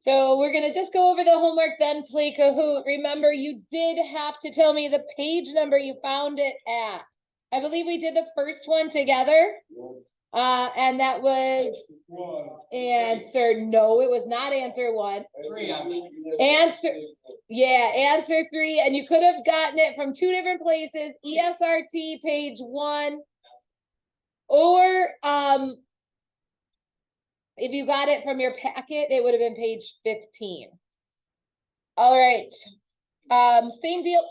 So we're gonna just go over the homework, then play Kahoot. Remember, you did have to tell me the page number you found it at. I believe we did the first one together. And that was answer. No, it was not answer 1. 3, I mean. Answer 3. And you could have gotten it from 2 different places, ESRT page 1, or if you got it from your packet, it would have been page 15. All right. Same deal.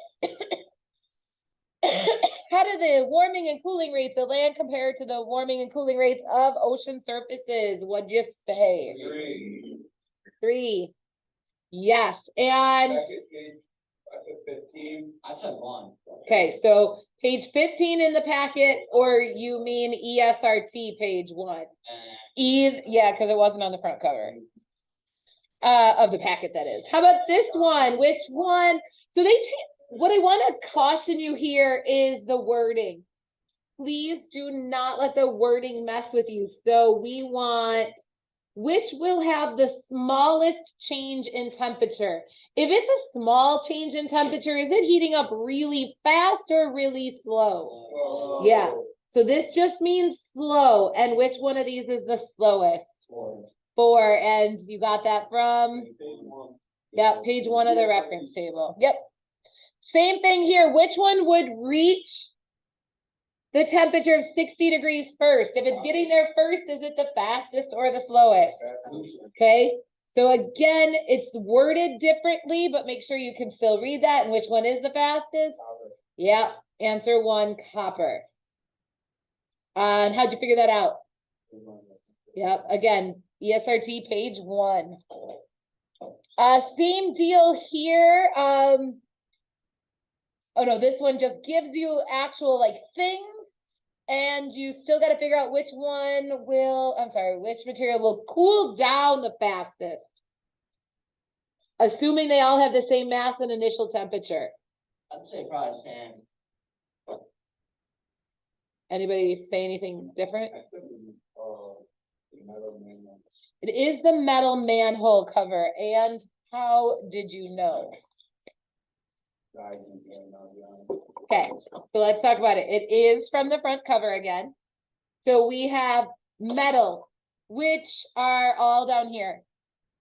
How do the warming and cooling rates of land compare to the warming and cooling rates of ocean surfaces? What'd you say? 3. Yes. And I said 15. I said 1. Okay, so page 15 in the packet, or you mean ESRT page 1? Yeah, because it wasn't on the front cover of the packet, that is. How about this one? Which one? So what I want to caution you here is the wording. Please do not let the wording mess with you. So we want which will have the smallest change in temperature. If it's a small change in temperature, is it heating up really fast or really slow? Yeah. So this just means slow. And which one of these is the slowest? 4. And you got that from? Yep, page 1 of the reference table. Yep. Same thing here. Which one would reach the temperature of 60 degrees first? If it's getting there first, is it the fastest or the slowest? Okay. So again, it's worded differently, but make sure you can still read that. And which one is the fastest? Yeah. Answer 1, copper. And how'd you figure that out? Yep. Again, ESRT page 1. Same deal here. Oh no, this one just gives you actual like things, and you still got to figure out which material will cool down the fastest, assuming they all have the same mass and initial temperature. I'd say probably sand. Anybody say anything different? It is the metal manhole cover. And how did you know? Okay, so let's talk about it. It is from the front cover again. So we have metal, which are all down here.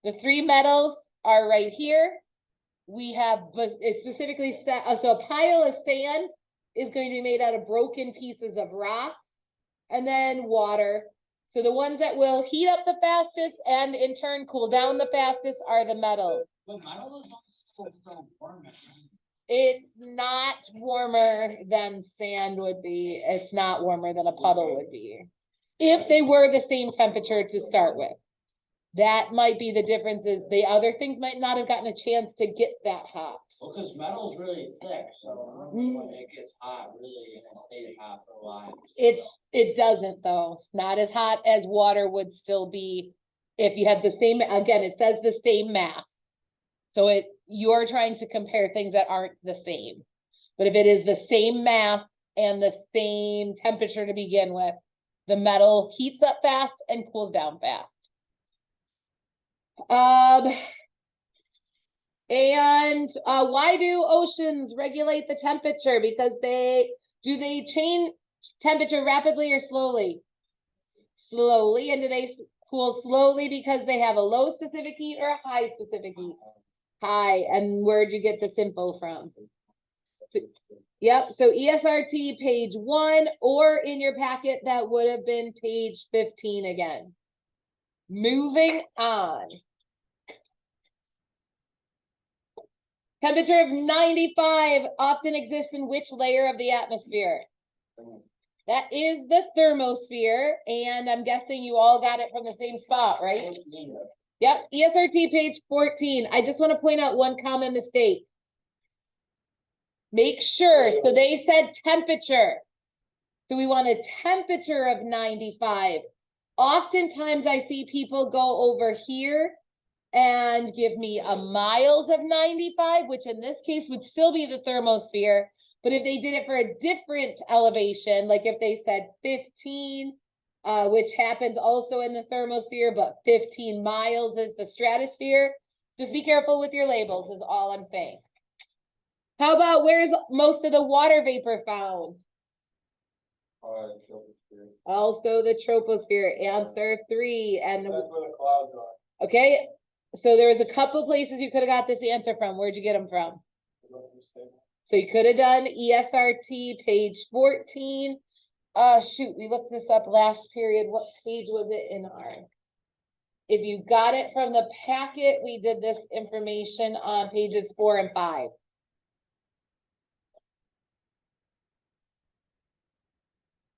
The 3 metals are right here. We have, it specifically said, so a pile of sand is going to be made out of broken pieces of rock, and then water. So the ones that will heat up the fastest and in turn cool down the fastest are the metals. It's not warmer than sand would be. It's not warmer than a puddle would be. If they were the same temperature to start with. That might be the difference. Is the other things might not have gotten a chance to get that hot. Well, because metal's really thick, so when it gets hot, really, and it stays hot for a while. It doesn't though. Not as hot as water would still be if you had the same, again, it says the same mass. So you're trying to compare things that aren't the same. But if it is the same mass and the same temperature to begin with, the metal heats up fast and cools down fast. Why do oceans regulate the temperature? Because do they change temperature rapidly or slowly? Slowly. And do they cool slowly because they have a low specific heat or a high specific heat? High. And where'd you get this info from? Yep. So ESRT page 1, or in your packet, that would have been page 15 again. Moving on. Temperature of 95 often exists in which layer of the atmosphere? That is the thermosphere, and I'm guessing you all got it from the same spot, right? Yep, ESRT page 14. I just want to point out one common mistake. Make sure, so they said temperature. So we want a temperature of 95. Oftentimes I see people go over here and give me a miles of 95, which in this case would still be the thermosphere. But if they did it for a different elevation, like if they said 15 which happens also in the thermosphere, but 15 miles is the stratosphere. Just be careful with your labels is all I'm saying. How about where's most of the water vapor found? Troposphere. Also the troposphere, answer 3. And That's where the clouds are. okay, so there was a couple places you could have got this answer from. Where'd you get them from? So you could have done ESRT, page 14. Shoot, we looked this up last period. What page was it in our? If you got it from the packet, we did this information on pages 4 and 5.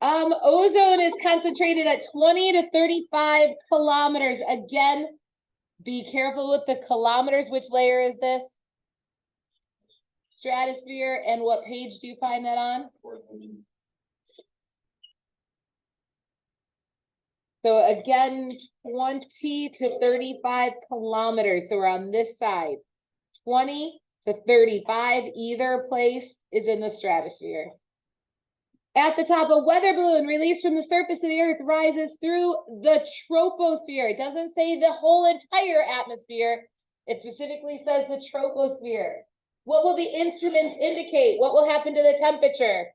Ozone is concentrated at 20 to 35 kilometers. Again, be careful with the kilometers. Which layer is this? Stratosphere. And what page do you find that on? 14. So again, 20 to 35 kilometers. So we're on this side. 20 to 35, either place is in the stratosphere. At the top, a weather balloon released from the surface of the earth rises through the troposphere. It doesn't say the whole entire atmosphere. It specifically says the troposphere. What will the instruments indicate? What will happen to the temperature?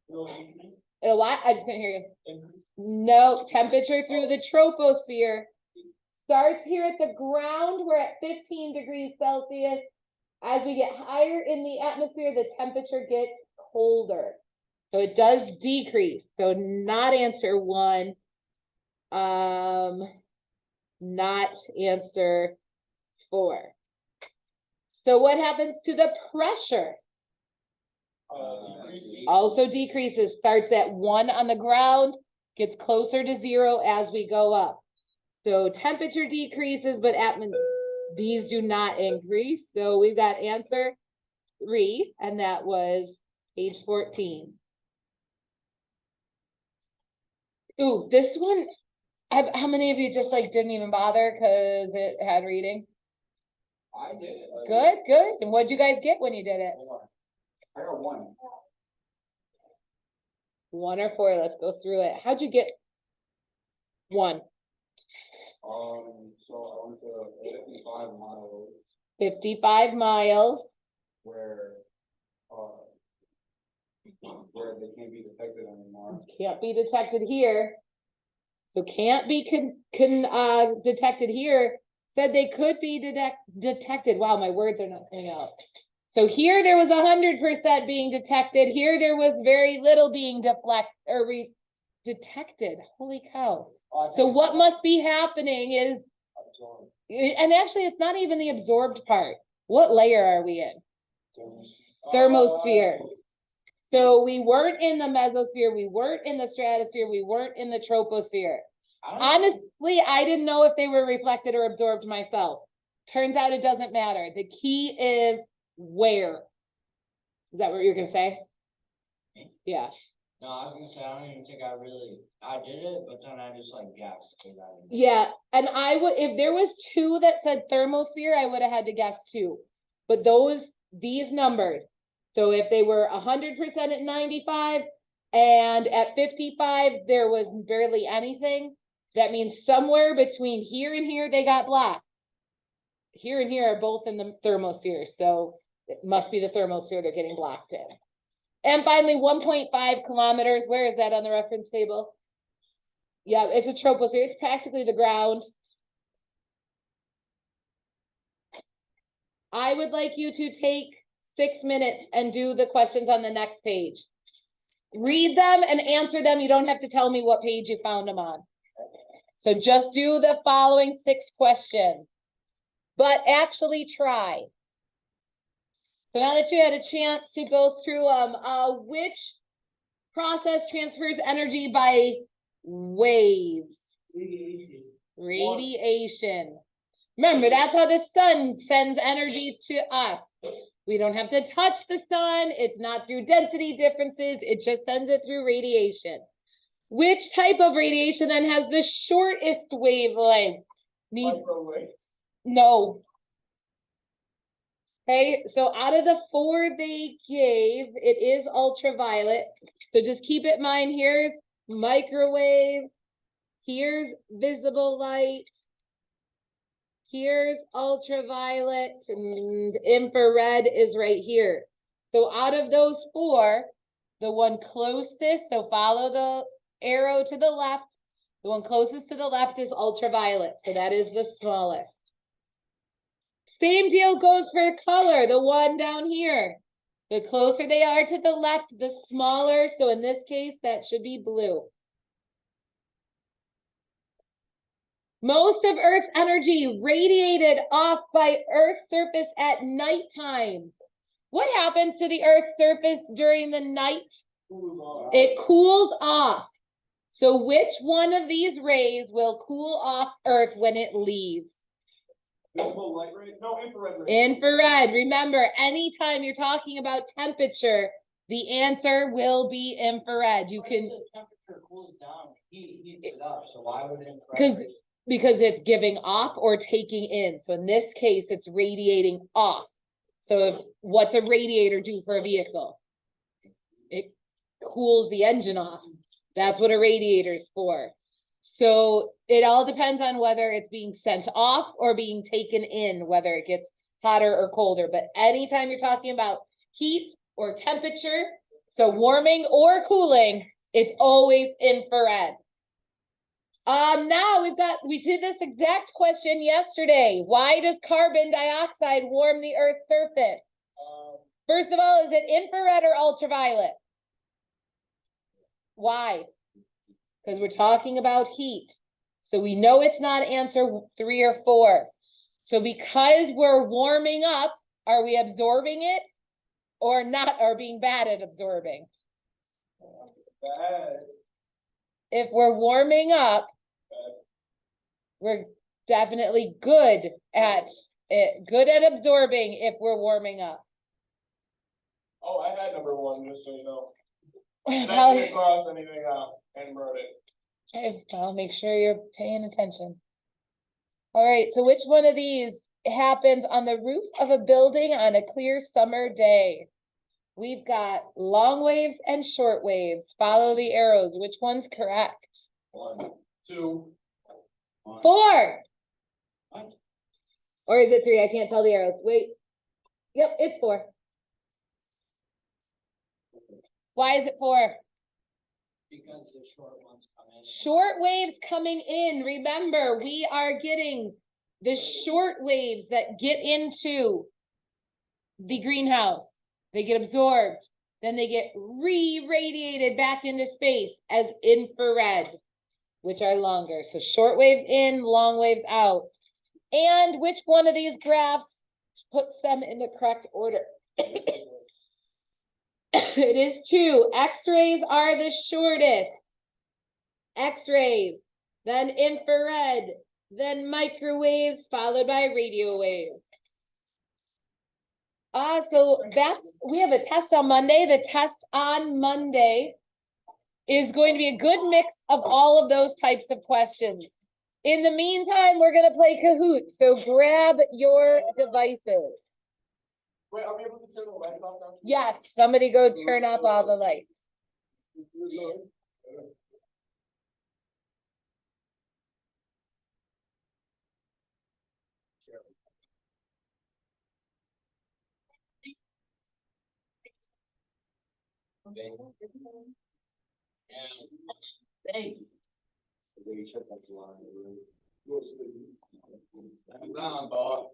It'll what? I just couldn't hear you. No, temperature through the troposphere starts here at the ground. We're at 15 degrees Celsius. As we get higher in the atmosphere, the temperature gets colder. So it does decrease. So not answer 1. Not answer 4. So what happens to the pressure? Also decreases. Starts at 1 on the ground, gets closer to 0 as we go up. So temperature decreases, but these do not increase. So we've got answer 3, and that was page 14. Ooh, this one, how many of you just like didn't even bother because it had reading? I did it. Good, good. And what'd you guys get when you did it? I got 1. 1 or 4, let's go through it. How'd you get 1? So I went to 55 miles 55 miles. where they can't be detected anymore. Can't be detected here. So can't be detected here. Said they could be detected. Wow, my words are not coming out. So here there was 100% being detected. Here there was very little being detected. Holy cow. So what must be happening is, and actually it's not even the absorbed part. What layer are we in? Thermosphere. So we weren't in the mesosphere, we weren't in the stratosphere, we weren't in the troposphere. Honestly, I didn't know if they were reflected or absorbed myself. Turns out it doesn't matter. The key is where. Is that what you're gonna say? Yeah. No, I was gonna say, I don't even think I did it, but then I just like guessed. Yeah, and I would, if there was 2 that said thermosphere, I would have had to guess 2. But these numbers, so if they were 100% at 95 and at 55, there was barely anything. That means somewhere between here and here, they got black. Here and here are both in the thermosphere. So it must be the thermosphere they're getting blocked in. And finally, 1.5 kilometers. Where is that on the reference table? Yeah, it's a troposphere. It's practically the ground. I would like you to take 6 minutes and do the questions on the next page. Read them and answer them. You don't have to tell me what page you found them on. So just do the following 6 questions, but actually try. So now that you had a chance to go through which process transfers energy by waves? Radiation. Remember, that's how the sun sends energy to us. We don't have to touch the sun. It's not through density differences. It just sends it through radiation. Which type of radiation then has the shortest wavelength? Microwave. No. Okay, so out of the 4 they gave, it is ultraviolet. So just keep it in mind, here's microwaves, Here's visible light. Here's ultraviolet, and infrared is right here. So out of those four, the one closest, so follow the arrow to the left. The one closest to the left is ultraviolet, so that is the smallest. Same deal goes for color, the one down here. The closer they are to the left, the smaller. So in this case, that should be blue. Most of Earth's energy radiated off by Earth's surface at nighttime. What happens to the Earth's surface during the night? It cools off. So which one of these rays will cool off Earth when it leaves? Visible light ray? No, infrared ray. Infrared. Remember, anytime you're talking about temperature, the answer will be infrared. You can, The temperature cools down, heats it up, so why would it? because it's giving off or taking in. So in this case, it's radiating off. So what's a radiator do for a vehicle? It cools the engine off. That's what a radiator is for. So it all depends on whether it's being sent off or being taken in, whether it gets hotter or colder. But anytime you're talking about heat or temperature, so warming or cooling, it's always infrared. Now we did this exact question yesterday. Why does carbon dioxide warm the Earth's surface? First of all, is it infrared or ultraviolet? Why? Because we're talking about heat. So we know it's not answer 3 or 4. So because we're warming up, are we absorbing it or not, or being bad at absorbing? Bad. If we're warming up, we're definitely good at it, good at absorbing if we're warming up. Oh, I had number 1, just so you know. And I Well, didn't cross anything out and wrote it. okay, I'll make sure you're paying attention. All right, so which one of these happens on the roof of a building on a clear summer day? We've got long waves and short waves. Follow the arrows. Which one's correct? 1, 2, 1. 4. What? Or is it 3? I can't tell the arrows. Wait. Yep, it's 4. Why is it 4? Because the short ones come in. Short waves coming in. Remember, we are getting the short waves that get into the greenhouse. They get absorbed. Then they get re-radiated back into space as infrared, which are longer. So short waves in, long waves out. And which one of these graphs puts them in the correct order? It is 2. X-rays are the shortest. X-rays, then infrared, then microwaves, followed by radio waves. So we have a test on Monday. The test on Monday is going to be a good mix of all of those types of questions. In the meantime, we're going to play Kahoot. So grab your devices. Wait, are we able to turn the lights off now? Yes, somebody go turn off all the lights. Okay. Thank you. Down, Bob.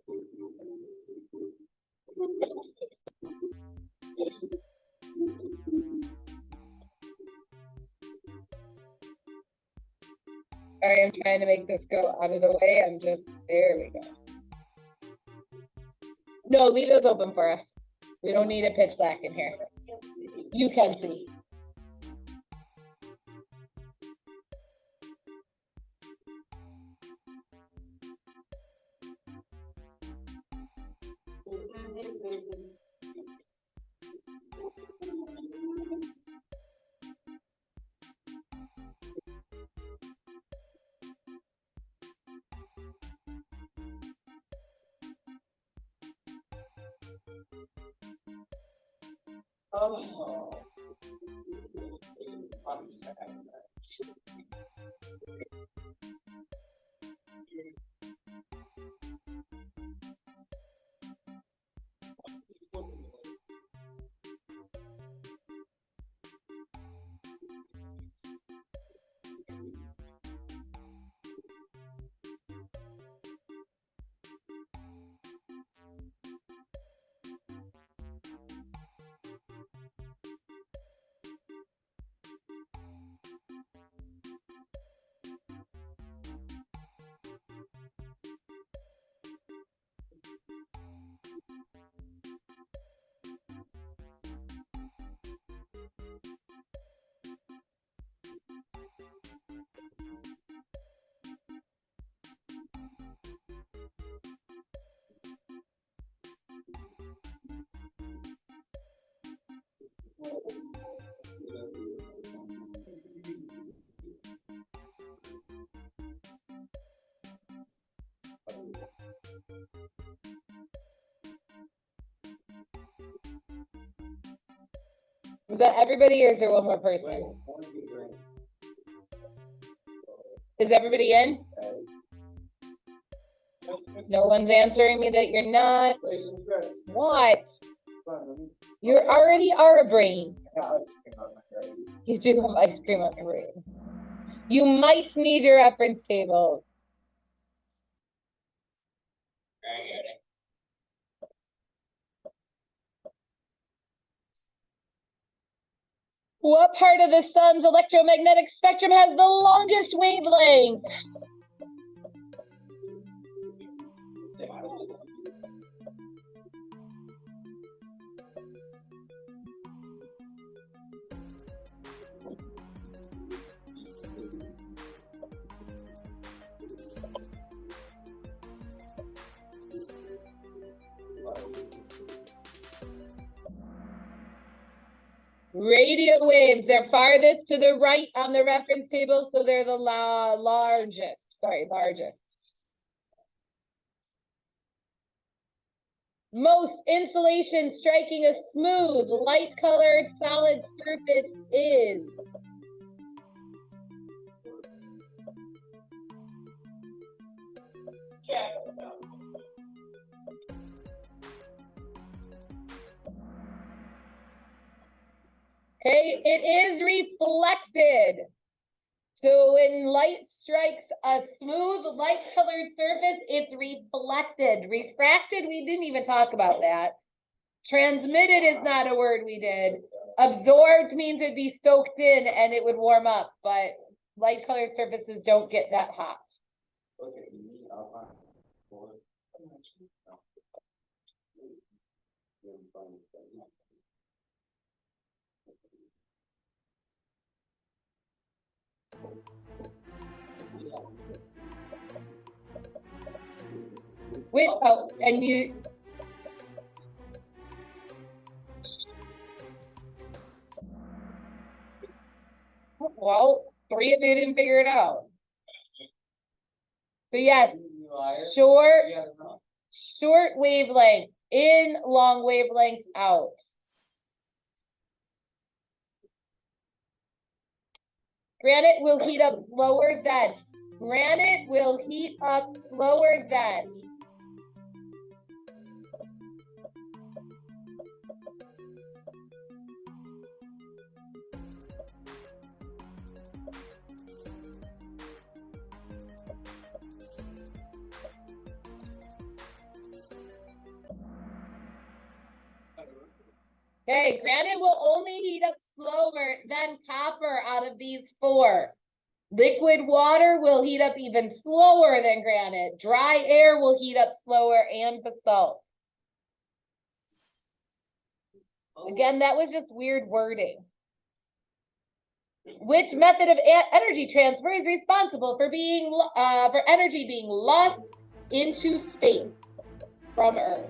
Sorry, I'm trying to make this go out of the way. There we go. No, leave those open for us. We don't need it pitch black in here. You can see. Oh. Is that everybody or is there one more person? Is everybody in? No one's answering me that you're not. What? You already are a brain. You do have ice cream on your brain. You might need your reference tables. What part of the sun's electromagnetic spectrum has the longest wavelength? Radio waves, they're farthest to the right on the reference table, so they're the largest. Most insulation striking a smooth, light-colored, solid surface is. Okay, it is reflected. So when light strikes a smooth, light-colored surface, it's reflected. Refracted, we didn't even talk about that. Transmitted is not a word we did. Absorbed means it'd be soaked in and it would warm up, but light-colored surfaces don't get that hot. Wait, oh, and you. Well, 3 of you didn't figure it out. So yes, short wavelength, in, long wavelength, out. Granite will heat up slower than. Granite will heat up slower than. Okay, granite will only heat up slower than copper out of these 4. Liquid water will heat up even slower than granite. Dry air will heat up slower, and basalt. Again, that was just weird wording. Which method of energy transfer is responsible for energy being lost into space from Earth?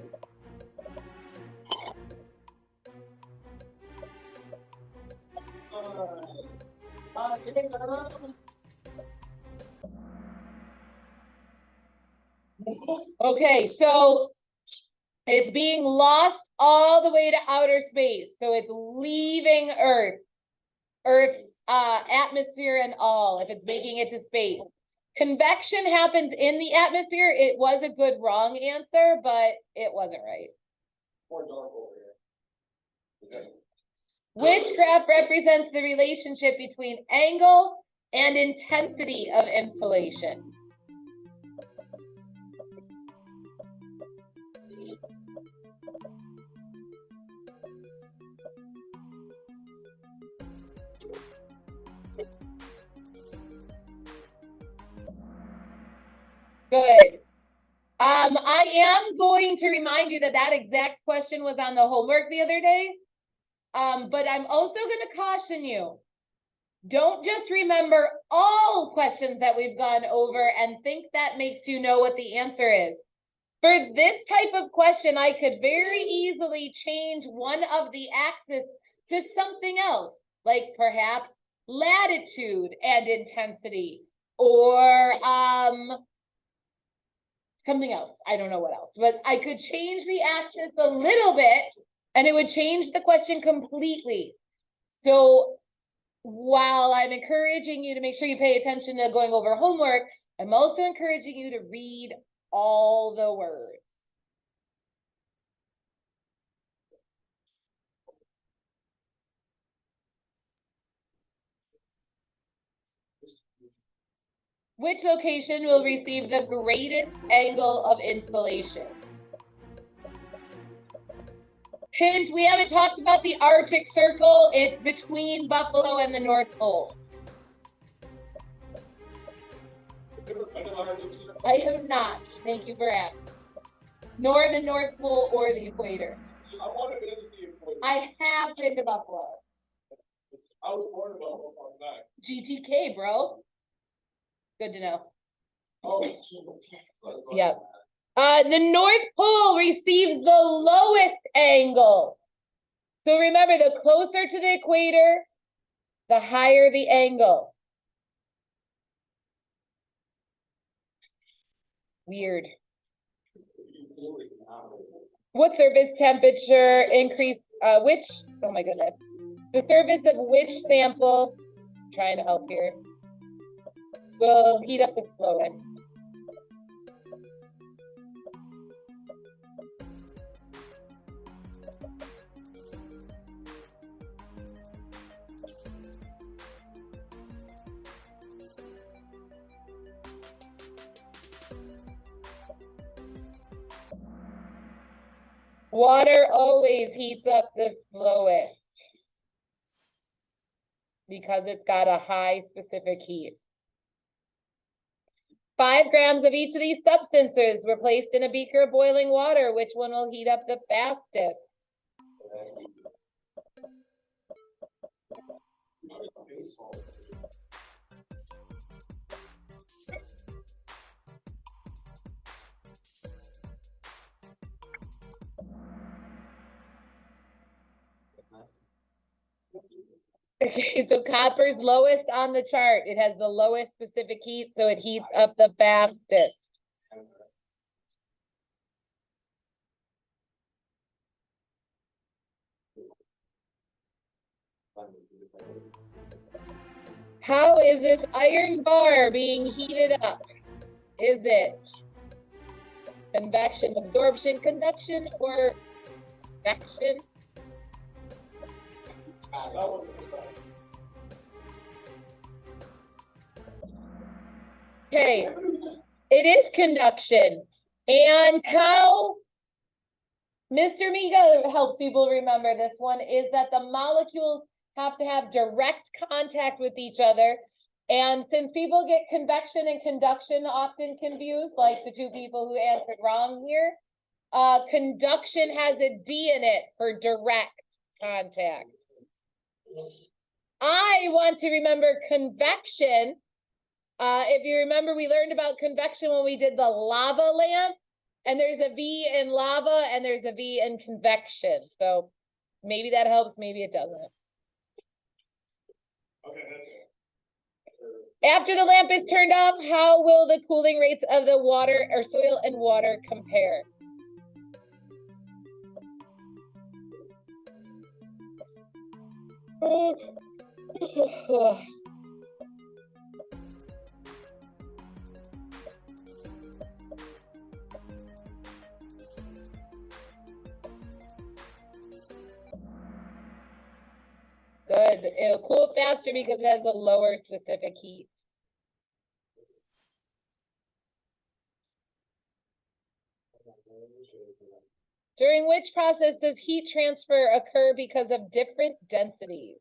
Okay, so it's being lost all the way to outer space. So it's leaving Earth's atmosphere and all, if it's making it to space. Convection happens in the atmosphere. It was a good wrong answer, but it wasn't right. More dark over here. Okay. Which graph represents the relationship between angle and intensity of insulation? Good. I am going to remind you that that exact question was on the homework the other day. But I'm also going to caution you. Don't just remember all questions that we've gone over and think that makes you know what the answer is. For this type of question, I could very easily change one of the axes to something else, like perhaps latitude and intensity, or something else. I don't know what else, but I could change the axis a little bit and it would change the question completely. So while I'm encouraging you to make sure you pay attention to going over homework, I'm also encouraging you to read all the words. Which location will receive the greatest angle of insolation? Hint, we haven't talked about the Arctic Circle. It's between Buffalo and the North Pole. I have not. Thank you for asking. Nor the North Pole or the equator. I want to visit the equator. I have been to Buffalo. I was born in Buffalo, fun fact. GTK, bro. Good to know. Oh. Yep. The North Pole receives the lowest angle. So remember, the closer to the equator, the higher the angle. Weird. What surface temperature increase, oh my goodness. The surface of which sample, I'm trying to help here, will heat up the slowest? Water always heats up the slowest because it's got a high specific heat. 5 grams of each of these substances were placed in a beaker of boiling water. Which one will heat up the fastest? Okay, so copper's lowest on the chart. It has the lowest specific heat, so it heats up the fastest. How is this iron bar being heated up? Is it convection, absorption, conduction, or convection? Okay, it is conduction. And how Mr. Miga helps people remember this one is that the molecules have to have direct contact with each other. And since people get convection and conduction often confused, like the 2 people who answered wrong here, conduction has a D in it for direct contact. I want to remember convection. If you remember, we learned about convection when we did the lava lamp, and there's a V in lava and there's a V in convection. So maybe that helps, maybe it doesn't. Okay, that's it. After the lamp is turned off, how will the cooling rates of the water or soil and water compare? Good. It'll cool faster because it has a lower specific heat. During which process does heat transfer occur because of different densities?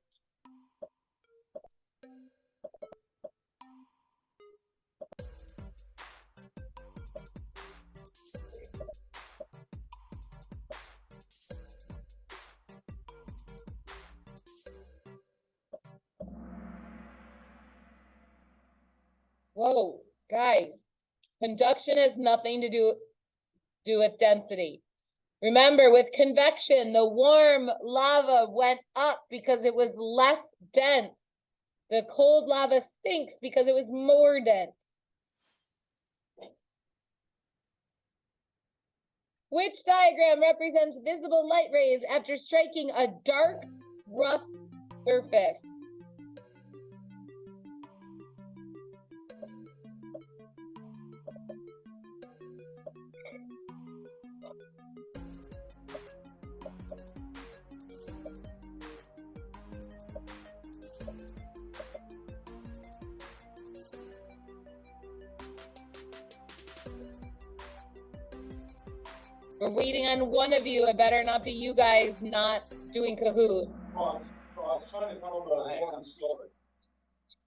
Whoa, guys, conduction has nothing to do with density. Remember, with convection, the warm lava went up because it was less dense. The cold lava sinks because it was more dense. Which diagram represents visible light rays after striking a dark, rough surface. We're waiting on one of you. It better not be you guys not doing Kahoot. Oh, I was trying to come up with one story.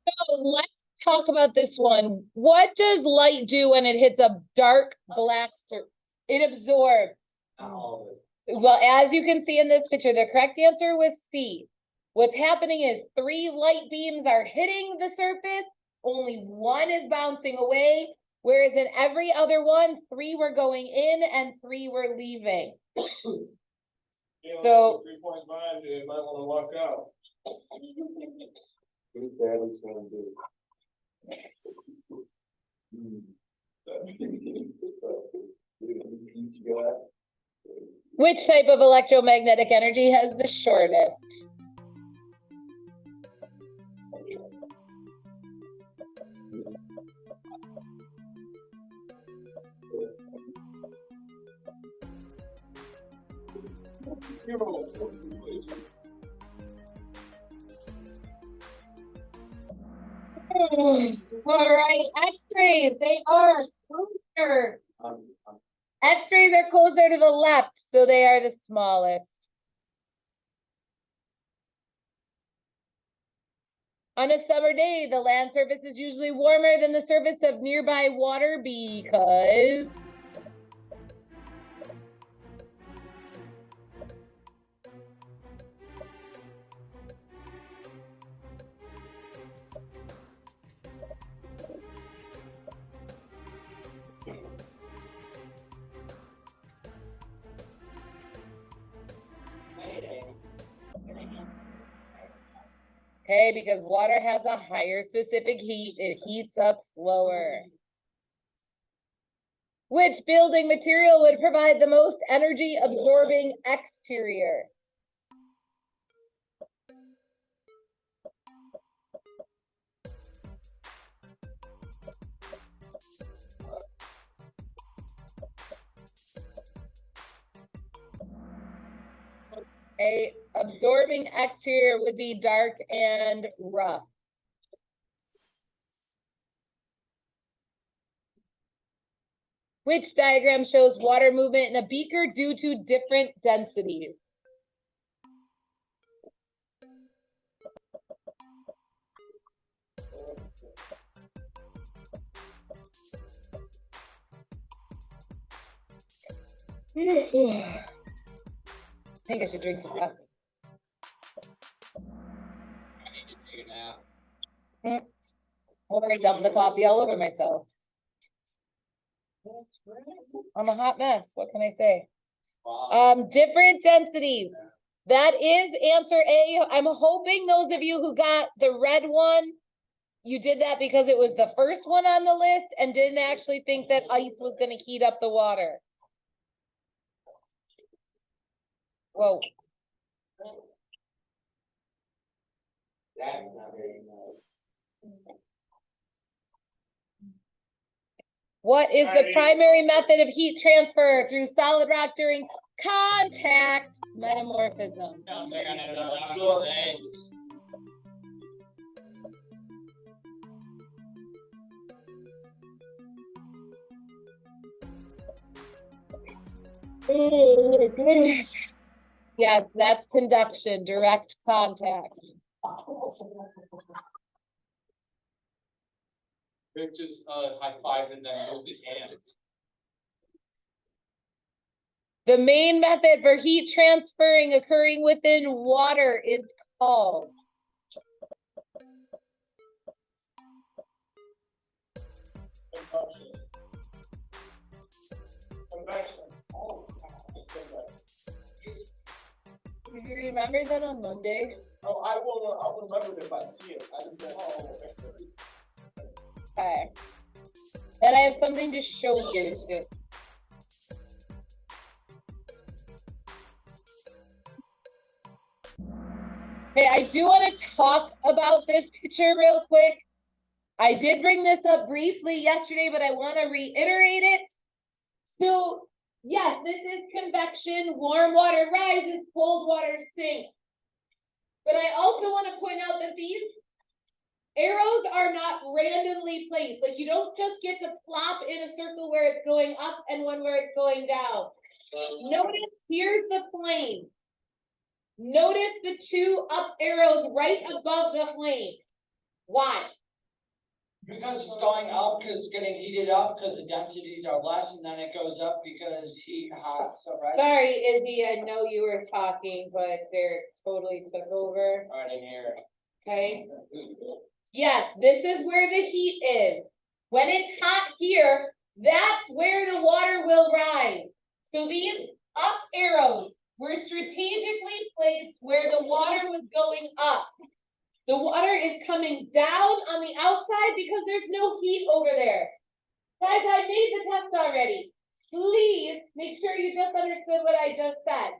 So let's talk about this one. What does light do when it hits a dark black surface? It absorbs. Not all of it. Well, as you can see in this picture, the correct answer was C. What's happening is 3 light beams are hitting the surface, only 1 is bouncing away, whereas in every other one, 3 were going in and 3 were leaving. You know, So- 3 points behind you, you might wanna walk out. Who's Daddy's gonna do? Each guy. Which type of electromagnetic energy has the shortest? All right, X-rays, they are closer. X-rays are closer to the left, so they are the smallest. On a summer day, the land surface is usually warmer than the surface of nearby water because okay, because water has a higher specific heat, it heats up slower. Which building material would provide the most energy absorbing exterior? A absorbing exterior would be dark and rough. Which diagram shows water movement in a beaker due to different densities? I think I should drink some coffee. I need to take a nap. Or I dump the coffee all over myself. I'm a hot mess. What can I say? Wow. Different densities. That is answer A. I'm hoping those of you who got the red one, you did that because it was the first one on the list and didn't actually think that ice was going to heat up the water. Whoa. That's not very nice. What is the primary method of heat transfer through solid rock during contact metamorphism? Don't take on another absolute A. Yes, that's conduction, direct contact. Vic just, high-fived and then moved his hand. The main method for heat transferring occurring within water is called. Convection. Convection. Oh, Do you remember that on Monday? oh, I'll remember it if I see it. I just go, oh, okay. Okay. Then I have something to show you too. Okay, I do wanna talk about this picture real quick. I did bring this up briefly yesterday, but I wanna reiterate it. So, yes, this is convection, warm water rises, cold water sinks. But I also wanna point out that these arrows are not randomly placed, like you don't just get to plop in a circle where it's going up and one where it's going down. Notice, here's the flame. Notice the two up arrows right above the flame. Why? Because it's going up, cause it's getting heated up, cause the densities are less, and then it goes up because heat hot, so right? Sorry, Izzy, I know you were talking, but Derek totally took over, I didn't hear it. okay? Yes, this is where the heat is. When it's hot here, that's where the water will rise. So these up arrows were strategically placed where the water was going up. The water is coming down on the outside because there's no heat over there. Guys, I made the test already. Please make sure you just understood what I just said.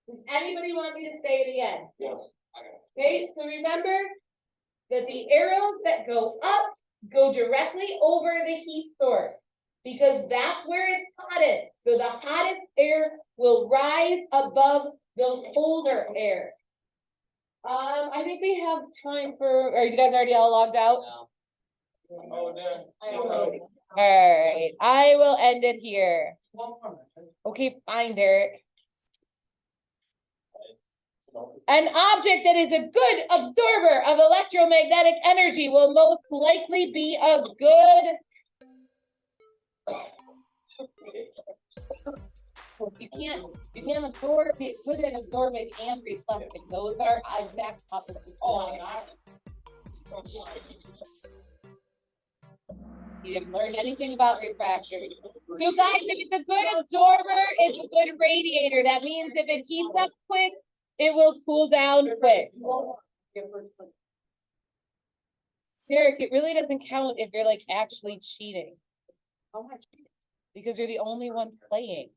Does anybody want me to say it again? Yes. Okay, so remember that the arrows that go up go directly over the heat source because that's where it's hottest. So the hottest air will rise above the colder air. I think we have time for, are you guys already all logged out? No. Oh, damn. Alright, I will end it here. Okay, fine, Derek. An object that is a good absorber of electromagnetic energy will most likely be a good. You can't absorb, be good at absorbing and reflecting. Those are exact opposites. You didn't learn anything about refraction. So guys, if it's a good absorber, it's a good radiator. That means if it heats up quick, it will cool down quick. Derek, it really doesn't count if you're like actually cheating. How much? Because you're the only one playing.